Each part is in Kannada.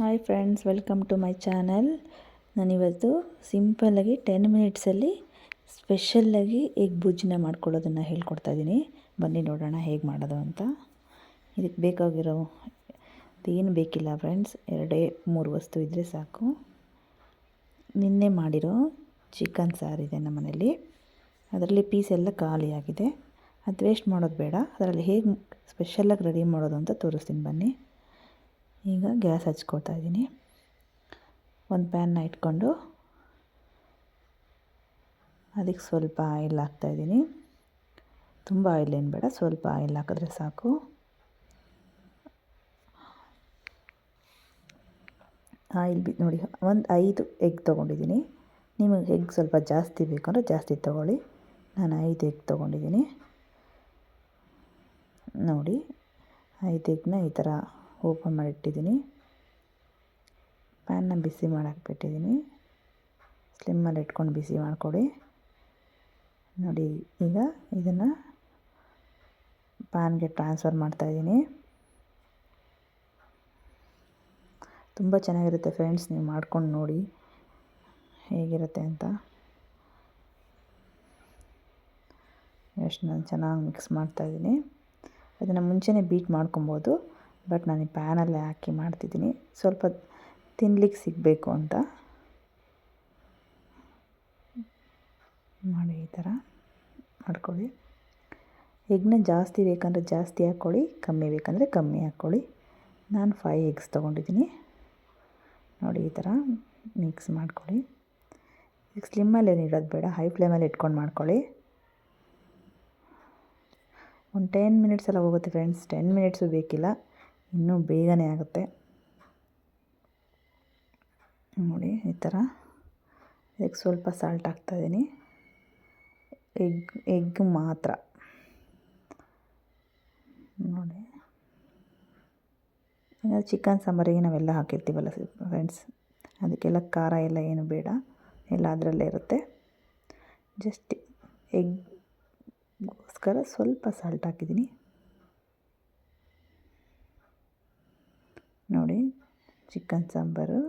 Hi friends, welcome to my channel. ನಾನಿವತ್ತು ಸಿಂಪಲ್ಲಾಗಿ 10 ಮಿನಿಟ್ಸಲ್ಲಿ ಸ್ಪೆಷಲ್ಲಾಗಿ ಎಗ್ ಬುಜ್ಜಿನ ಮಾಡ್ಕೊಳ್ಳೋದನ್ನು ಹೇಳ್ಕೊಡ್ತಾ ಇದ್ದೀನಿ. ಬನ್ನಿ ನೋಡೋಣ ಹೇಗೆ ಮಾಡೋದು ಅಂತ. ಇದಕ್ಕೆ ಬೇಕಾಗಿರೋ ಏನು ಬೇಕಿಲ್ಲ ಫ್ರೆಂಡ್ಸ್, 2-3 ವಸ್ತು ಇದ್ದರೆ ಸಾಕು. ನಿನ್ನೆ ಮಾಡಿರೋ ಚಿಕನ್ ಸಾರಿದೆ ನಮ್ಮ ಮನೇಲಿ. ಅದರಲ್ಲಿ ಪೀಸ್ ಎಲ್ಲ ಖಾಲಿಯಾಗಿದೆ. ಅದು ವೇಸ್ಟ್ ಮಾಡೋದು ಬೇಡ. ಅದರಲ್ಲಿ ಹೇಗೆ ಸ್ಪೆಷಲ್ಲಾಗಿ ರೆಡಿ ಮಾಡೋದು ಅಂತ ತೋರಿಸ್ತೀನಿ ಬನ್ನಿ. ಈಗ ಗ್ಯಾಸ್ ಹಚ್ಕೊಳ್ತಾ ಇದ್ದೀನಿ. ಒಂದು ಪ್ಯಾನ್ನ ಇಟ್ಕೊಂಡು ಅದಕ್ಕೆ ಸ್ವಲ್ಪ ಆಯಿಲ್ ಹಾಕ್ತಾಯಿದ್ದೀನಿ. ತುಂಬ ಆಯಿಲ್ ಏನು ಬೇಡ, ಸ್ವಲ್ಪ ಆಯಿಲ್ ಹಾಕಿದ್ರೆ ಸಾಕು. ಆಯಿಲ್ ನೋಡಿ, ಒಂದು 5 ಎಗ್ ತೊಗೊಂಡಿದ್ದೀನಿ. ನಿಮಗೆ ಎಗ್ ಸ್ವಲ್ಪ ಜಾಸ್ತಿ ಬೇಕಂದ್ರೆ ಜಾಸ್ತಿ ತೊಗೊಳ್ಳಿ. ನಾನು 5 ಎಗ್ ತೊಗೊಂಡಿದ್ದೀನಿ. ನೋಡಿ, 5 ಎಗ್ನ ಈ ಥರ ಓಪನ್ ಮಾಡಿಟ್ಟಿದ್ದೀನಿ. ಪ್ಯಾನ್ನ ಬಿಸಿ ಮಾಡೋಕ್ಕೆ ಬಿಟ್ಟಿದ್ದೀನಿ. ಸ್ಲಿಮ್ಮಲ್ಲಿ ಇಟ್ಕೊಂಡು ಬಿಸಿ ಮಾಡಿಕೊಡಿ. ನೋಡಿ, ಈಗ ಇದನ್ನು ಪ್ಯಾನ್ಗೆ ಟ್ರಾನ್ಸ್ಫರ್ ಮಾಡ್ತಾಯಿದ್ದೀನಿ. ತುಂಬ ಚೆನ್ನಾಗಿರುತ್ತೆ ಫ್ರೆಂಡ್ಸ್, ನೀವು ಮಾಡ್ಕೊಂಡು ನೋಡಿ ಹೇಗಿರುತ್ತೆ ಅಂತ. ಎಷ್ಟು ನಾನು ಚೆನ್ನಾಗಿ ಮಿಕ್ಸ್ ಮಾಡ್ತಾಯಿದ್ದೀನಿ. ಅದನ್ನು ಮುಂಚೆನೇ ಬೀಟ್ ಮಾಡ್ಕೊಬೋದು, ಬಟ್ ನಾನು ಈ ಪ್ಯಾನಲ್ಲೇ ಹಾಕಿ ಮಾಡ್ತಿದ್ದೀನಿ. ಸ್ವಲ್ಪ ತಿನ್ಲಿಕ್ಕೆ ಸಿಗಬೇಕು ಅಂತ ಮಾಡಿ ಈ ಥರ ಮಾಡ್ಕೊಳ್ಳಿ. ಎಗ್ನ ಜಾಸ್ತಿ ಬೇಕಂದರೆ ಜಾಸ್ತಿ ಹಾಕ್ಕೊಳ್ಳಿ, ಕಮ್ಮಿ ಬೇಕಂದರೆ ಕಮ್ಮಿ ಹಾಕ್ಕೊಳ್ಳಿ. ನಾನು 5 ಎಗ್ಸ್ ತೊಗೊಂಡಿದ್ದೀನಿ. ನೋಡಿ, ಈ ಥರ ಮಿಕ್ಸ್ ಮಾಡ್ಕೊಳ್ಳಿ. ಈಗ ಸ್ಲಿಮ್ಮಲ್ಲಿ ಏನು ಇಡೋದು ಬೇಡ, ಹೈ ಫ್ಲೇಮಲ್ಲಿ ಇಟ್ಕೊಂಡು ಮಾಡ್ಕೊಳ್ಳಿ. ಒಂದು 10 ಮಿನಿಟ್ಸ್ ಎಲ್ಲ ಹೋಗುತ್ತೆ ಫ್ರೆಂಡ್ಸ್. 10 ಮಿನಿಟ್ಸು ಬೇಕಿಲ್ಲ, ಇನ್ನೂ ಬೇಗನೆ ಆಗುತ್ತೆ. ನೋಡಿ, ಈ ಥರ ಇದಕ್ಕೆ ಸ್ವಲ್ಪ ಸಾಲ್ಟ್ ಹಾಕ್ತಾಯಿದ್ದೀನಿ. ಎಗ್ ಮಾತ್ರ ನೋಡಿ. ಈಗ ಚಿಕನ್ ಸಾಂಬಾರಿಗೆ ನಾವೆಲ್ಲ ಹಾಕಿರ್ತೀವಲ್ಲ ಫ್ರೆಂಡ್ಸ್, ಅದಕ್ಕೆಲ್ಲ ಖಾರ ಎಲ್ಲ ಏನು ಬೇಡ, ಎಲ್ಲ ಅದರಲ್ಲೇ ಇರುತ್ತೆ. ಜಸ್ಟ್ ಎಗ್ಗೋಸ್ಕರ ಸ್ವಲ್ಪ ಸಾಲ್ಟ್ ಹಾಕಿದ್ದೀನಿ. ನೋಡಿ, ಚಿಕನ್ ಸಾಂಬಾರು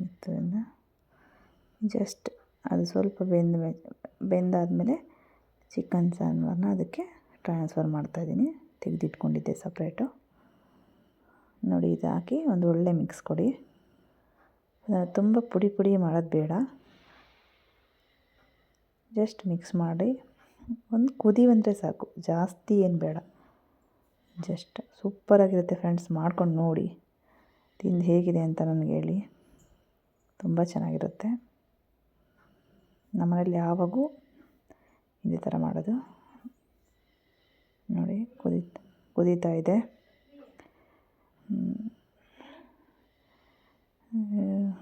ಇದನ್ನು ಜಸ್ಟ್ ಅದು ಸ್ವಲ್ಪ ಬೆಂದಾದಮೇಲೆ ಚಿಕನ್ ಸಾಂಬಾರನ್ನ ಅದಕ್ಕೆ ಟ್ರಾನ್ಸ್ಫರ್ ಮಾಡ್ತಾಯಿದ್ದೀನಿ. ತೆಗೆದಿಟ್ಕೊಂಡಿದ್ದೆ ಸಪ್ರೇಟು. ನೋಡಿ, ಇದು ಹಾಕಿ ಒಂದು ಒಳ್ಳೆ ಮಿಕ್ಸ್ ಕೊಡಿ. ತುಂಬ ಪುಡಿ ಮಾಡೋದು ಬೇಡ, ಜಸ್ಟ್ ಮಿಕ್ಸ್ ಮಾಡಿ ಒಂದು ಕುದಿ ಬಂದರೆ ಸಾಕು, ಜಾಸ್ತಿ ಏನು ಬೇಡ. ಜಸ್ಟ್ ಸೂಪರಾಗಿರುತ್ತೆ ಫ್ರೆಂಡ್ಸ್, ಮಾಡ್ಕೊಂಡು ನೋಡಿ, ತಿಂದು ಹೇಗಿದೆ ಅಂತ ನನಗೆ ಹೇಳಿ. ತುಂಬ ಚೆನ್ನಾಗಿರುತ್ತೆ. ನಮ್ಮನೇಲಿ ಯಾವಾಗೂ ಇದೇ ಥರ ಮಾಡೋದು. ನೋಡಿ, ಕುದೀತಾ ಇದೆ.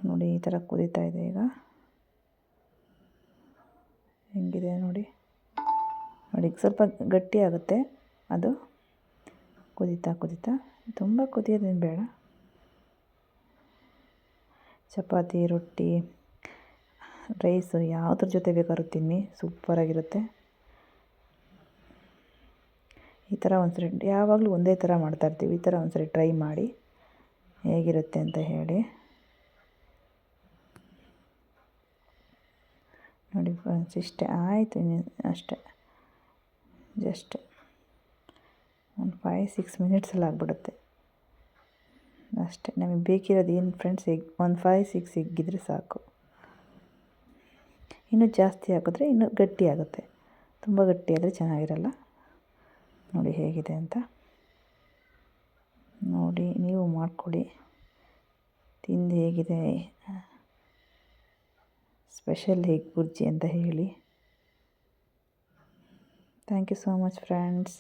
ನೋಡಿ, ಈ ಥರ ಕುದೀತಾ ಇದೆ. ಈಗ ಹೆಂಗಿದೆ ನೋಡಿ. ನೋಡಿ, ಸ್ವಲ್ಪ ಗಟ್ಟಿ ಆಗುತ್ತೆ ಅದು ಕುದೀತಾ. ತುಂಬ ಕುದಿಯೋದೇನು ಬೇಡ. ಚಪಾತಿ, ರೊಟ್ಟಿ, ರೈಸು ಯಾವುದ್ರ ಜೊತೆ ಬೇಕಾದ್ರೂ ತಿನ್ನಿ, ಸೂಪರಾಗಿರುತ್ತೆ. ಈ ಥರ ಒಂದ್ಸರಿ, ಯಾವಾಗಲೂ ಒಂದೇ ಥರ ಮಾಡ್ತಾಯಿರ್ತೀವಿ, ಈ ಥರ ಒಂದ್ಸರಿ ಟ್ರೈ ಮಾಡಿ ಹೇಗಿರುತ್ತೆ ಅಂತ ಹೇಳಿ. ನೋಡಿ ಫ್ರೆಂಡ್ಸ್, ಇಷ್ಟೇ ಆಯಿತು, ಅಷ್ಟೇ. ಜಸ್ಟ್ ಒಂದು 5-6 ಮಿನಿಟ್ಸಲ್ಲಿ ಆಗಿಬಿಡುತ್ತೆ ಅಷ್ಟೇ. ನಮಗೆ ಬೇಕಿರೋದು ಏನು ಫ್ರೆಂಡ್ಸ್, ಎಗ್ ಒಂದು 5-6 ಎಗ್ಗಿದ್ರೆ ಸಾಕು. ಇನ್ನೂ ಜಾಸ್ತಿ ಹಾಕಿದ್ರೆ ಇನ್ನೂ ಗಟ್ಟಿ ಆಗುತ್ತೆ. ತುಂಬ ಗಟ್ಟಿ ಆದರೆ ಚೆನ್ನಾಗಿರಲ್ಲ. ನೋಡಿ ಹೇಗಿದೆ ಅಂತ. ನೋಡಿ, ನೀವು ಮಾಡ್ಕೊಳ್ಳಿ, ತಿಂದು ಹೇಗಿದೆ ಸ್ಪೆಷಲ್ ಎಗ್ ಬುರ್ಜಿ ಅಂತ ಹೇಳಿ. Thank you so much friends.